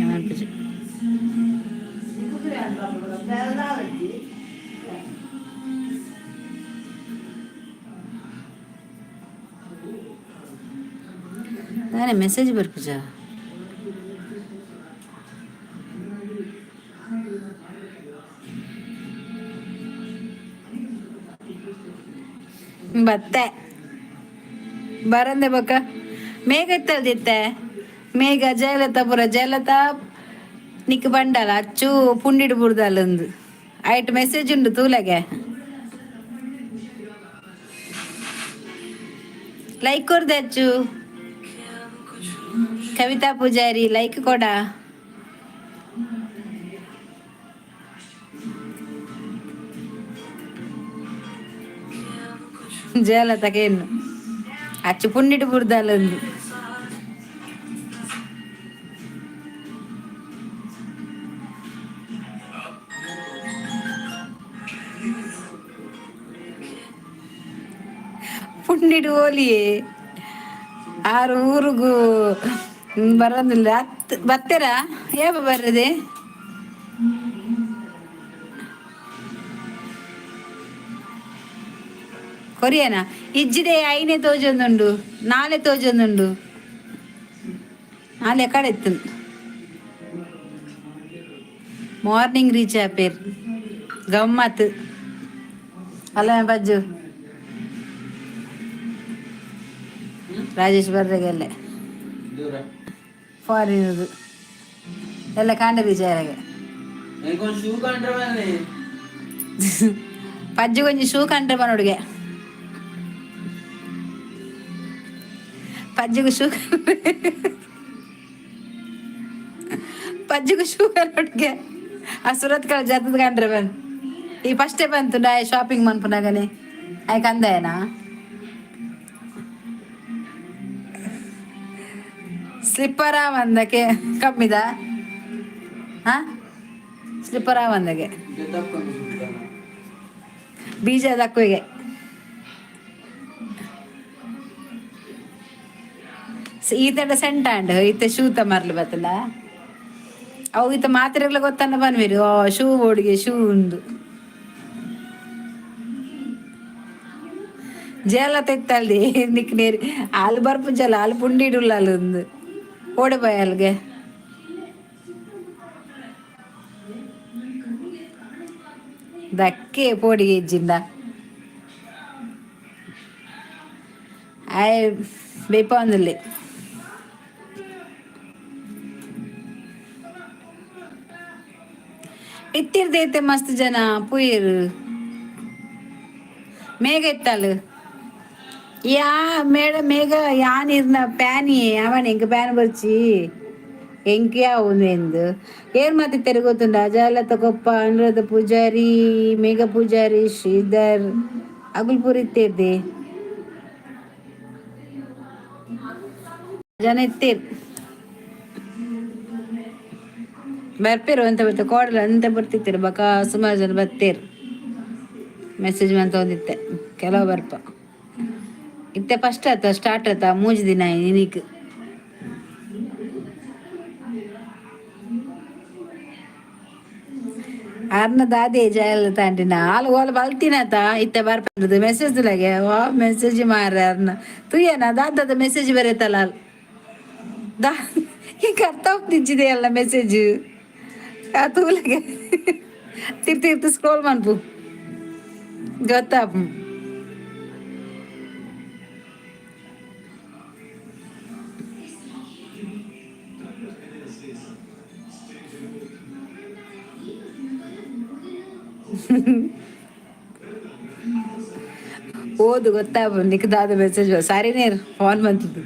ಅನಿಪಿಸಿ ನಾನೇ ಮೆಸೇಜ್ ಬರ್ಪುಜ ಬತ್ತೆ ಬರಂದೆ ಬಕ್ಕ ಮೇಘ ಎತ್ತಲ್ದಿತ್ತೆ ಮೇಘ ಜಯಲತಾ ಪುರ ಜಯಲತಾ ನಿಕ್ ಬಂಡಲ ಅಚ್ಚು ಪುಂಡಿಡು ಬುಡ್ದಲ್ಲೊಂದು ಆಯ್ತು ಮೆಸೇಜ್ ಉಂಡು ತೂಲೆಗೆ ಲೈಕ್ ಕೊರ್ದೆ ಅಚ್ಚು ಕವಿತಾ ಪೂಜಾರಿ ಲೈಕ್ ಕೊಡ ಜಯಲತಾಗೇನು ಅಚ್ಚು ಪುಂಡಿಡು ಬುಡ್ದಲ್ಲೊಂದು ಪುಂಡಿಡು ಓಲಿಯೇ ಆರು ಊರಿಗೂ ಬರೋದಿಲ್ಲ ಬತ್ತೀರಾ ಯಾವ ಬರದೆ ಕೊರಿಯನ ಇಜ್ಜಿದೆ ಐನೇ ತೋಜೊಂದುಂಡು ನಾಳೆ ತೋಜೊಂದುಂಡು ನಾಳೆ ಕಡೆ ಇತ್ತು ಮಾರ್ನಿಂಗ್ ರೀಚ್ ಆಪೇರ್ ಗಮ್ಮತ್ ಅಲ್ಲ ಬಜ್ಜು ರಾಜೇಶ್ ಬರ್ದಾಗೆಲ್ಲ ಫಾರಿನದು ಎಲ್ಲ ಕಾಂಡ ರೀಚಾರಾಗೆ ಪಜ್ಜು ಕೊಂಚ ಶೂ ಕಂಡ್ರೆ ಬನ್ನೋಡಿಗೆ ಪಜ್ಜಿಗೂ ಶೂ ಕನ್ನೋಡಿಗೆ ಆ ಸುರತ್ ಕಳ ಜತದ ಕಂಡ್ರೆ ಬಂದು ಈ ಫಸ್ಟೇ ಬಂತು ನಾ ಶಾಪಿಂಗ್ ಮನ್ಪುನಾಗನೆ ಆಯ್ಕೆ ಅಂದಾಯನಾ ಸ್ಲಿಪ್ಪರ ಒಂದಕ್ಕೆ ಕಮ್ಮಿದ ಹಾ ಸ್ಲಿಪ್ಪರ ಒಂದಕ್ಕೆ ಬೀಜ ದಕ್ಕುವಿಗೆ ಈತ ಸೆಂಟ ಅಂಡ್ ಈತ ಶೂತ ಮರ್ಲು ಬತ್ತಲ್ಲ ಅವು ಈತ ಮಾತ್ರೆಗಳ ಗೊತ್ತನ್ನ ಬನ್ವಿರು ಶೂ ಓಡಿಗೆ ಶೂ ಉಂದು ಜಲ ತೆತ್ತಲ್ದಿ ನಿಕ್ ನೀರು ಹಾಲು ಬರ್ಪು ಜಲ ಹಾಲು ಪುಂಡಿಡುಲ್ಲ ಅಲ್ಲೊಂದು ಓಡಬಾಯ ಅಲ್ಗೆ ದಕ್ಕೆ ಪೋಡಿಗೆ ಇಜ್ಜಿಂದ ಆಯ್ ಬೇಪ ಒಂದಲ್ಲಿ ಇತ್ತಿರ್ದೈತೆ ಮಸ್ತ್ ಜನ ಪುಯ್ಯರು ಮೇಘ ಇತ್ತಲ್ಲ ಯಾ ಮೇಡ ಮೇಘ ಯಾನಿರ್ನ ಪ್ಯಾನಿ ಅವನ್ ಹೆಂಗ ಪ್ಯಾನ್ ಬರ್ಚಿ ಹೆಂಗೆ ಅವನು ಎಂದು ಏನ್ ಮಾತಿತ್ತಾರೆ ಗೊತ್ತುಂಡ ಜಯಲತಾ ಕೊಪ್ಪ ಅನುರಾಧ ಪೂಜಾರಿ ಮೇಘ ಪೂಜಾರಿ ಶ್ರೀಧರ್ ಅಗುಲ್ಪುರ್ ಇತ್ತಿರ್ದೆ ಜನ ಇತ್ತೀರ್ ಬರ್ಪೇರು ಅಂತ ಬರ್ತಾರೆ ಕೋಡಲ ಅಂತ ಬರ್ತಿತ್ತೀರು ಬಕ ಸುಮಾರು ಜನ ಬರ್ತೀರು ಮೆಸೇಜ್ ಅಂತ ಒಂದಿತ್ತೆ ಕೆಲವು ಬರ್ಪ ಇತ್ತೆ ಫಸ್ಟ್ ಆತ ಸ್ಟಾರ್ಟ್ ಆತ ಮೂಜು ದಿನ ನಿನಕ್ ಅರ್ನದ ಅದೇ ಜಯಲ್ ತಾಂಟಿನ ಹಾಲು ಓಲ್ ಬಲ್ತಿನತ ಇತ್ತೆ ಬರ್ಪಂಡ್ದು ಮೆಸೇಜ್ ಲಾಗೆ ವಾ ಮೆಸೇಜ್ ಮಾರ ಅರ್ನ ತುಯ್ಯನ ದಾದದ ಮೆಸೇಜ್ ಬರೀತಲ್ಲ ದಾ ಈಗ ಅರ್ಥ ಹೋಗ್ತಿದ್ದಿದೆ ಅಲ್ಲ ಮೆಸೇಜ್ ಆ ತೂಲಗೆ ತಿರ್ತಿ ಸ್ಕ್ರೋಲ್ ಮಾಡ್ಬು ಗೊತ್ತಾಪ್ ಓದು ಗೊತ್ತಾಗ ನಿಕ್ದಾದ ಮೆಸೇಜ್ ಸಾರಿನೇ ಫೋನ್ ಬಂತಿದ್ದು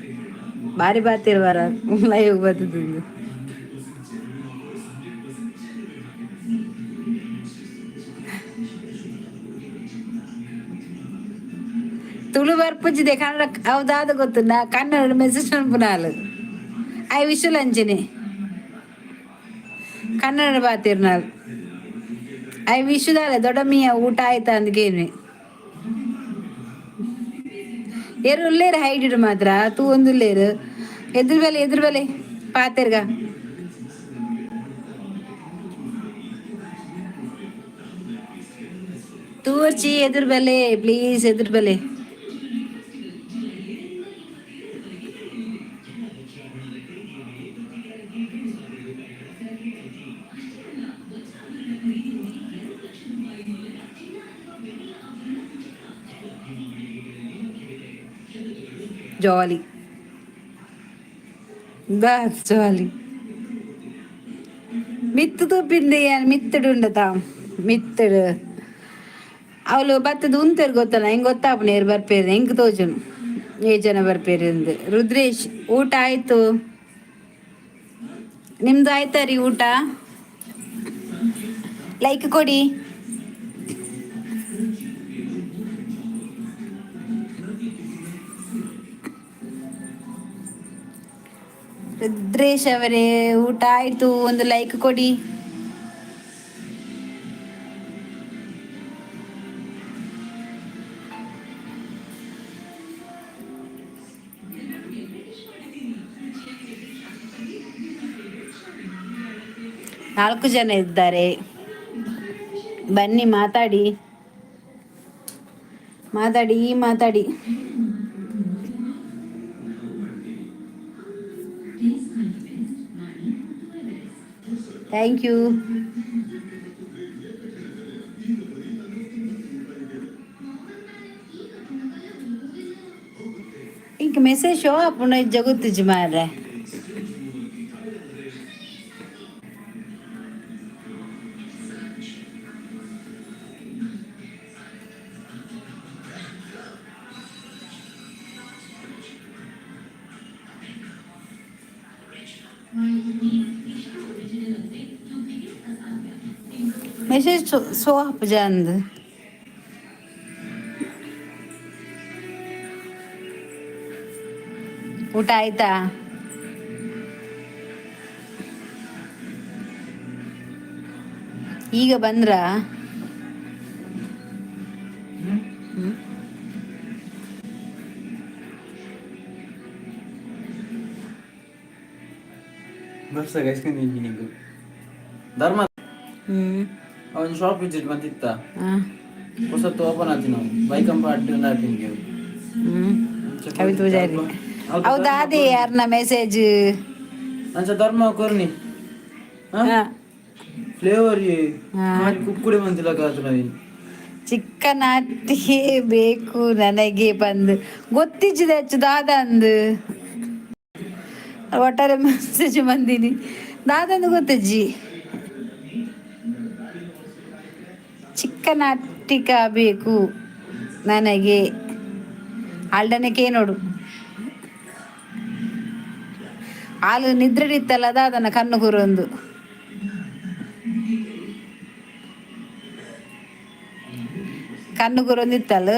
ಬಾರಿ ಬಾತಿರ್ವಾರ ಲೈವ್ ಬಂದಿದ್ದು ತುಳು ಬರ್ಪುಜ್ಜಿದೆ ಕನ್ನಡ ಹೌದಾದ ಗೊತ್ತು ನಾ ಕನ್ನಡ ಮೆಸೇಜ್ ಅನ್ಪುನಾಲು ಐ ವಿಶುಲ್ ಅಂಜನೆ ಕನ್ನಡ ಬಾತಿರ್ನಾಲ್ ಐ ವಿಶುದಾಲೆ ದೊಡ್ಡಮ್ಮಿಯ ಊಟ ಆಯ್ತಾ ಅಂದ್ಗೇನೆ ಏರು ಉಳ್ಳೇರು ಹೈಡಿಡು ಮಾತ್ರ ತೂ ಒಂದು ಉಳ್ಳೇರು ಎದುರು ಬೆಲೆ ಪಾತೆರ್ಗ ತೂರ್ಚಿ ಎದುರು ಬೆಲೆ ಪ್ಲೀಸ್ ಎದುರು ಬೆಲೆ ಜಾಲಿ ಜಾಲಿ ಮಿತ್ತು ತೂಪಿಂದ ಮಿತ್ತಡು ಉಂಡತ ಮಿತ್ತಡು ಅವಳು ಬತ್ತದ ಉಂತೇರು ಗೊತ್ತಲ್ಲ ಹೆಂಗೆ ಗೊತ್ತಾಪನ ಏರು ಬರ್ಪೇರು ಹೆಂಗೆ ತೋಜನು ಜನ ಬರ್ಪೇರು ಅಂದು ರುದ್ರೇಶ್ ಊಟ ಆಯ್ತು ನಿಮ್ದು ಆಯ್ತಾ ರೀ ಊಟ ಲೈಕ್ ಕೊಡಿ ರುದ್ರೇಶ್ ಅವರೇ ಊಟ ಆಯ್ತು ಒಂದು ಲೈಕ್ ಕೊಡಿ ನಾಲ್ಕು ಜನ ಇದ್ದಾರೆ ಬನ್ನಿ ಮಾತಾಡಿ ಮಾತಾಡಿ ಮಾತಾಡಿ ಥ್ಯಾಂಕ್ ಯು ఇంక మెసేజ్ షో అప్పుడు జగుత్తుజి మారే మెసేజ్ షో అప్పు జాంది ಊಟ ಆಯ್ತಾ ಈಗ ಬಂದ್ರ ಧರ್ಮ ಅವನ್ ಶಾಪ್ ವಿಸಿಟ್ ಬಂದಿತ್ತ ಹೊಸತ್ತು ಓಪನ್ ಆಯ್ತು ನಾವು ಬೈಕಂಪ ಅಡ್ಡಿ ಕವಿತ ಪೂಜಾರಿ ಹೌದಾ ಅದೇ ಯಾರನ್ನ ಮೆಸೇಜ್ ಅಂಚ ಧರ್ಮ ಕೊರ್ನಿ ಫ್ಲೇವರ್ ಕುಕ್ಕುಡಿ ಮಂತಿಲ ಕಾತುನ ಚಿಕನ್ ಅಟ್ಟಿಗೆ ಬೇಕು ನನಗೆ ಬಂದು ಗೊತ್ತಿಜ್ಜಿದೆ ಹೆಚ್ಚು ದಾದ ಅಂದು ಒಟ್ಟಾರೆ ಮೆಸೇಜ್ ಬಂದಿನಿ ದಾದಂದು ಗೊತ್ತಜ್ಜಿ ಚಿಕನ್ ಅಟ್ಟಿಕ ಬೇಕು ನನಗೆ ಆಲ್ಡನಕ್ಕೆ ನೋಡು ಹಾಲು ನಿದ್ರೆಡಿತ್ತಲ್ಲ ಅದನ್ನ ಕಣ್ಣು ಕೂರೊಂದು ಕಣ್ಣು ಕೂರೊಂದಿತ್ತಲ್ಲ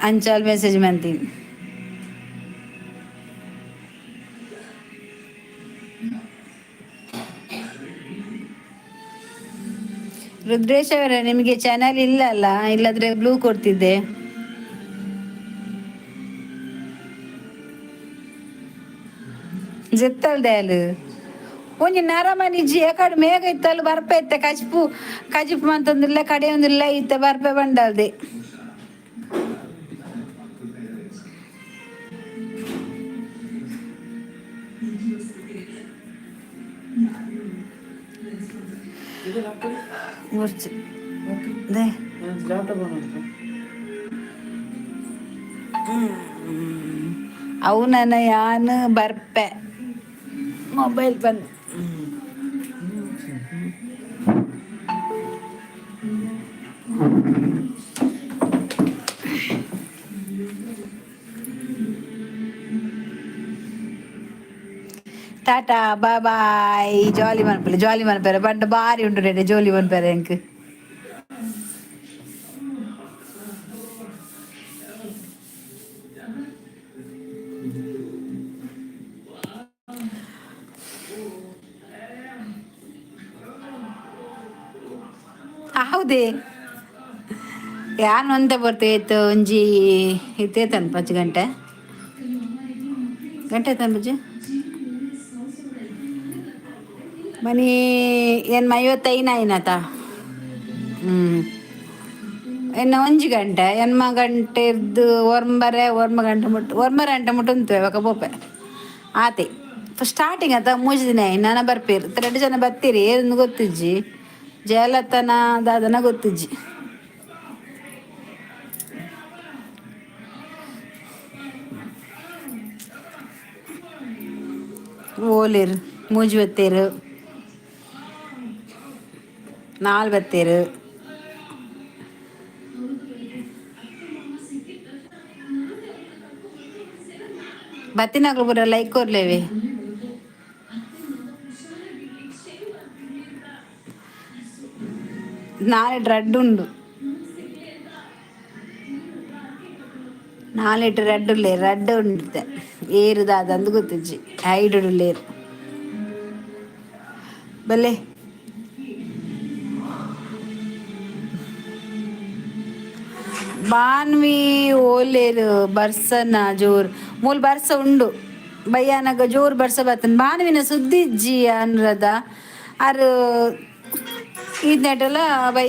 ಅಂಚಾಲ್ ಮೆಸೇಜ್ ಮಂತೀನಿ ರುದ್ರೇಶ್ ಅವರೇ ನಿಮಗೆ ಚಾನಲ್ ಇಲ್ಲ ಅಲ್ಲ ಇಲ್ಲದ್ರೆ ಬ್ಲೂ ಕೊಡ್ತಿದ್ದೆ ಜೆತ್ತಲ್ದೆ ಅಲ್ಲ ಒಂಜಿ ನರಮನಿಜಿ ಕಡೆ ಮೇಘ ಇತ್ತಲು ಬರ್ಪೆ ಇತ್ತೆ ಕಜಿಪು ಕಜಿಪು ಅಂತಂದಿಲ್ಲ ಕಡೆ ಒಂದಿಲ್ಲ ಇತ್ತೆ ಬರ್ಪೆ ಬಂಡಲ್ದೆ ಮುರ್ಚು ದೇ ಅವನನ ಯಾನು ಬರ್ಪೆ ಮೊಬೈಲ್ ಬಂದು ಟಾಟಾ ಬಾಯ್ ಜಾಲಿ ಮನ್ಪೆರೆ ಬಡ್ಡ ಬಾರಿ ಉಂಟು ರೆಡೆ ಜೋಲಿ ಮನ್ಪೆರೆ ಎಂಕ್ ಹೌದೇ ಯಾನ್ ಒಂದೇ ಬರ್ತೇತ್ತು ಒಂಜಿ ಇತ್ತೇತನ್ 5 ಗಂಟೆ ತನ್ಪುಜಿ ಮನಿ ಏನು 55 ಆಯ್ನತ ಎನ್ನ 1 ಗಂಟೆ ಎನ್ಮ ಗಂಟೆದ್ದು ಒರ್ಮ ಗಂಟೆ ಮುಟ್ಟು ಉಂತು ಇವಾಗ ಬೋಪೆ ಆತೆ ಸ್ಟಾರ್ಟಿಂಗ್ ಆತ 3 ದಿನ ನಾನು ಬರ್ಪೇರು 2 ಜನ ಬರ್ತೀರಿ ಏನು ಗೊತ್ತಿಜ್ಜಿ ಜಯಲತನ ದಾದನ ಗೊತ್ತಿಜ್ಜಿ ಓಲೇರು 3 ಬತ್ತೇರು 4 ಬತ್ತೇರು ಬತ್ತಿನಾಗ್ಲು ಪೂರ ಲೈಕ್ ಕೊರ್ಲೇವೆ ನಾಳೆ ರಡ್ಡುಂಡು 4 ರಡ್ಡುಲ್ಲೆ ರಡ್ಡು ಉಂಡಿದ್ದೆ ಏರುದಾದ ಅಂದು ಗೊತ್ತಿಜ್ಜಿ ಐಡುಡುಲ್ಲೇರು ಬಲ್ಲೆ ಬಾನ್ವಿ ಓಲೇರು ಬರ್ಸನ ಜೋರ್ ಮೂಲ್ ಬರ್ಸ ಉಂಡು ಬಯ್ಯಾನಗ ಜೋರ್ ಬರ್ಸ ಬರ್ತನ್ ಬಾನ್ವಿನ ಸುದ್ದಿ ಇಜ್ಜಿ ಅನ್ರದ ಅರು ಇದನ್ನೆಟಲ್ಲ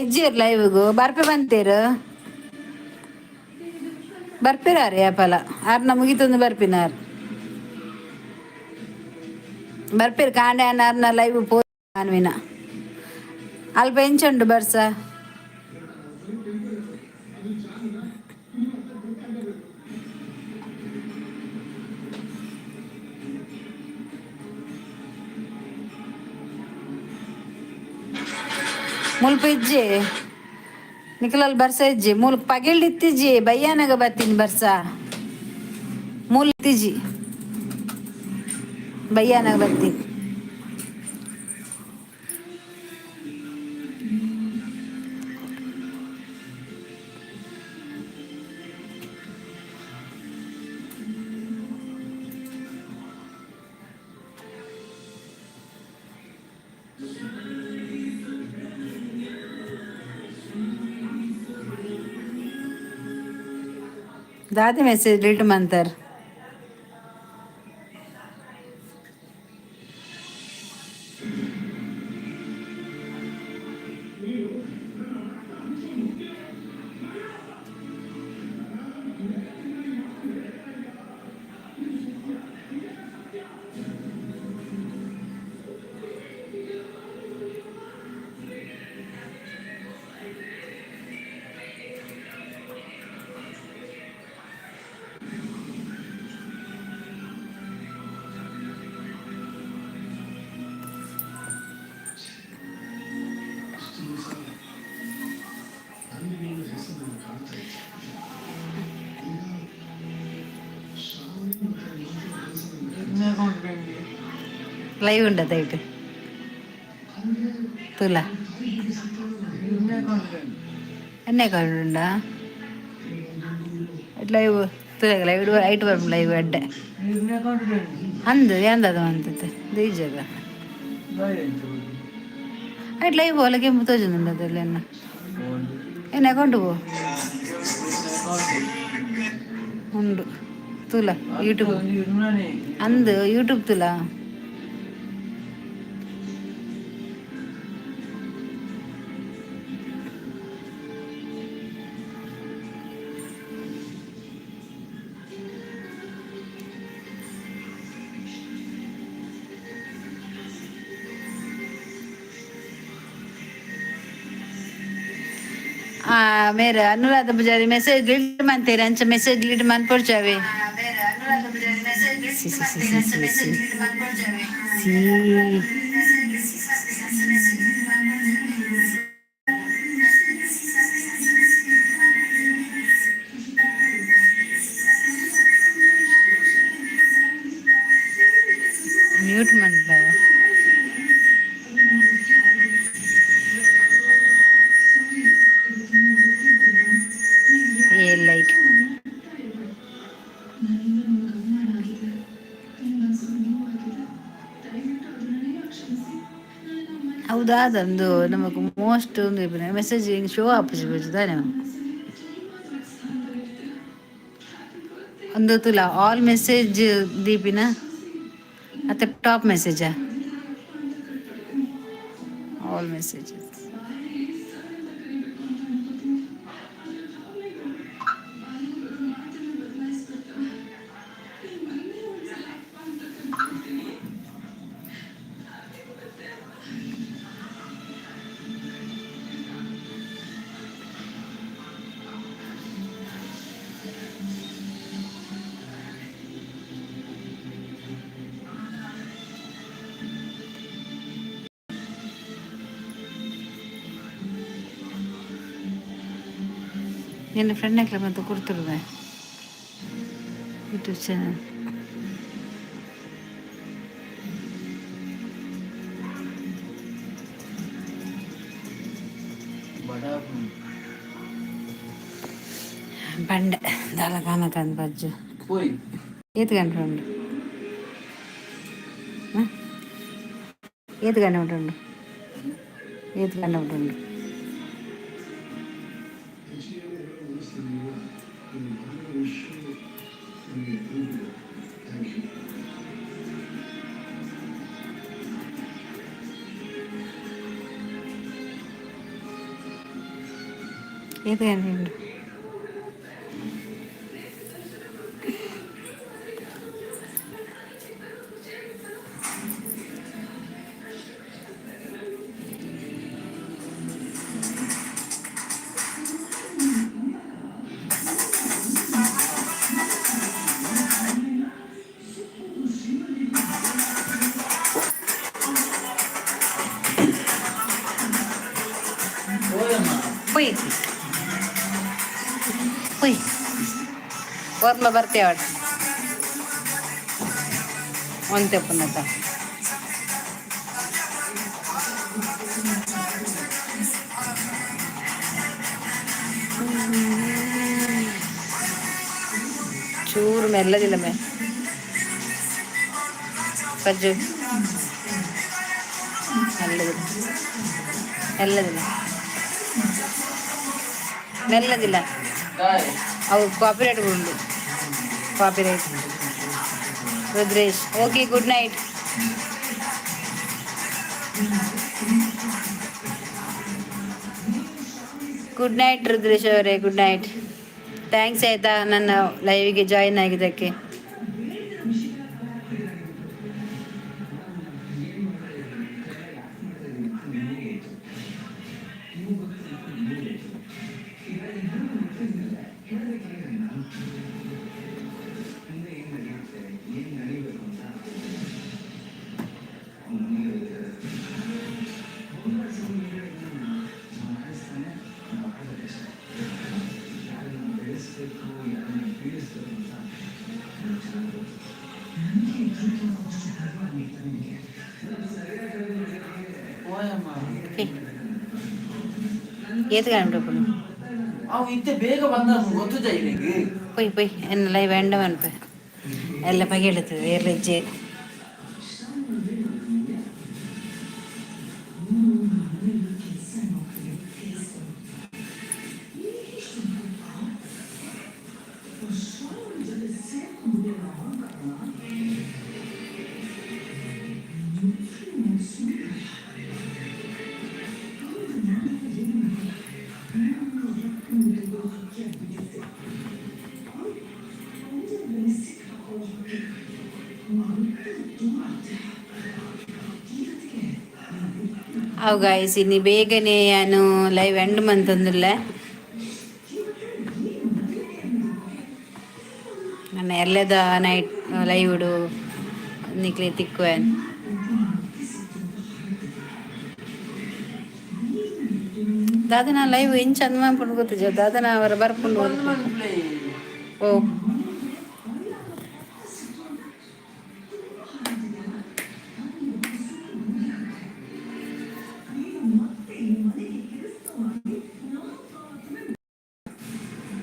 ಇಜ್ಜಿರ್ ಲೈವ್ಗು ಬರ್ಪೆ ಬಂತೇರು ಬರ್ಪಿರಾರಿ ಯಾಪಲ ಆರ್ನ ಮುಗಿತೊಂದು ಬರ್ಪಿನಾರ್ ಬರ್ಪಿರ್ ಕಾಂಡೆ ಅನ್ನ ಲೈವ್ ಪೋ ಬಾನ್ವಿನ ಅಲ್ಪ ಎಂಚುಂಡು ಬರ್ಸ ಮುಲ್ಪ ಇಜ್ಜಿ ನಿಖಲಲ್ ಬರ್ಸ ಇಜ್ಜಿ ಮೂಲ್ ಪಗಿಲ್ಡಿತ್ತಿಜ್ಜಿ ಬಯ್ಯಾನಾಗ ಬರ್ತೀನಿ ಬರ್ಸ ಮೂಲ್ ಇತ್ತಿಜ್ಜಿ ಬಯ್ಯಾನಾಗ ಬರ್ತೀನಿ ದಾದಿ ಮೆಸೇಜ್ ಡಿಲೀಟ್ ಮಾಡ್ತಾರೆ ലൈവ് ഉണ്ട് അതായിട്ട് തുല എന്നെ കണ്ടുണ്ടാ ലൈവ് തുല ലൈവ് ആയിട്ട് വരും ലൈവ് അഡ്ടെ ಅಂದು ಎಂದದು ಅಂತತೆ ದೀಜಗ ಆಯ್ತು ಲೈವ್ ಒಳಗೆ ತೋಜುಂಡು ಅದಲ್ಲ ಏನು ಅಕೌಂಟು ಪೋ ಉಂಡು ತುಲ ಯೂಟ್ಯೂಬ್ ಅಂದು ಯೂಟ್ಯೂಬ್ ತುಲ ಮೇರೆ ಅನುರಾಧ ಪೂಜಾರಿ ಮೆಸೇಜ್ ಡಿಲೀಟ್ ಮಾಡ್ತೀರಿ ಅಂಚ ಮೆಸೇಜ್ ಡಿಲೀಟ್ ಮಾಡ್ಕೊಡ್ಚಾವೆ ಮ್ಯೂಟ್ ಮಾಡ್ಲ ಏ ಲೈಕ್ ಹೌದಾ ಅದೊಂದು ನಮಗೆ ಮೋಸ್ಟ್ ಒಂದು ಮೆಸೇಜ್ ಶೋ ಆಪೋಸಿಟ್ ತಾನೆ ಒಂದು ತುಲ ಆಲ್ ಮೆಸೇಜ್ ದೀಪಿನ ಅಥವಾ ಟಾಪ್ ಮೆಸೇಜಾ ಆಲ್ ಮೆಸೇಜಸ್ ನಿನ್ನ ಫ್ರೆಂಡ್ ಹಾಕ್ಲ ಮತ್ತೆ ಕೊಡ್ತಿರುವೆ ಯೂಟ್ಯೂಬ್ ಚಾನಲ್ ಬಂಡೆ ದಾಲ ಕಾನಕಂದ ಬಜ್ಜು ಏತ್ ಗಂಟೆ ಉಂಡು ಏತ್ ಗಂಟೆ ಉಂಟುಂಡು ಏತ್ ಗಂಟೆ ಉಂಟುಂಡು ಏತ್ ಗಂಟೆ ಉಂಡು ಪುಯ್ ಪುಯ್ ಓರ್ಮ ಬರ್ತೇವ ಒಂತೆ ಪುನತ ಚೂರು ಮೆಲ್ಲದಿಲ್ಲ ಮೇ ಪಜ್ಜು ಮೆಲ್ಲದಿಲ್ಲ ಮೆಲ್ಲದಿಲ್ಲ ಮೆಲ್ಲದಿಲ್ಲ ಅವು ಕಾಪಿರೈಟ್ ಉಂಡು copyright Rudresh okay good night good night Rudresh ಅವರೇ ಗುಡ್ ನೈಟ್ ಥ್ಯಾಂಕ್ಸ್ ಆಯಿತಾ ನನ್ನ ಲೈವಿಗೆ ಜಾಯಿನ್ ಆಗಿದ್ದಕ್ಕೆ ಏತ್ ಗಂಟೆ ಅವು ಇಂತೆ ಬೇಗ ಬಂದ ಗೊತ್ತಿದೆ ನಿನಗೆ പോയി പോയി എന്നല്ല വേണ്ട വേണ്ട എല്ലാം പകയെടുത്ത് വേറെ ಅವು ಗಾಯ್ಸ್ ಇನ್ನು ಬೇಗನೆ ನಾನು ಲೈವ್ ಎಂಡ್ ಮಂತಂದಿಲ್ಲ ಎಲ್ಲದ ನೈಟ್ ಲೈವ್ ಇಡು ನಿಕ್ಲಿ ತಿಕ್ಕುವೆನ್ ದಾದನ ಲೈವ್ ಹೆಂಗ್ ಚಂದ ಮಾಡ್ಕೊಂಡು ಗೊತ್ತಿಜ ದಾದನ ಅವರ ಬರ್ಕೊಂಡು ಒಂದು ಮನೆ play. ಓ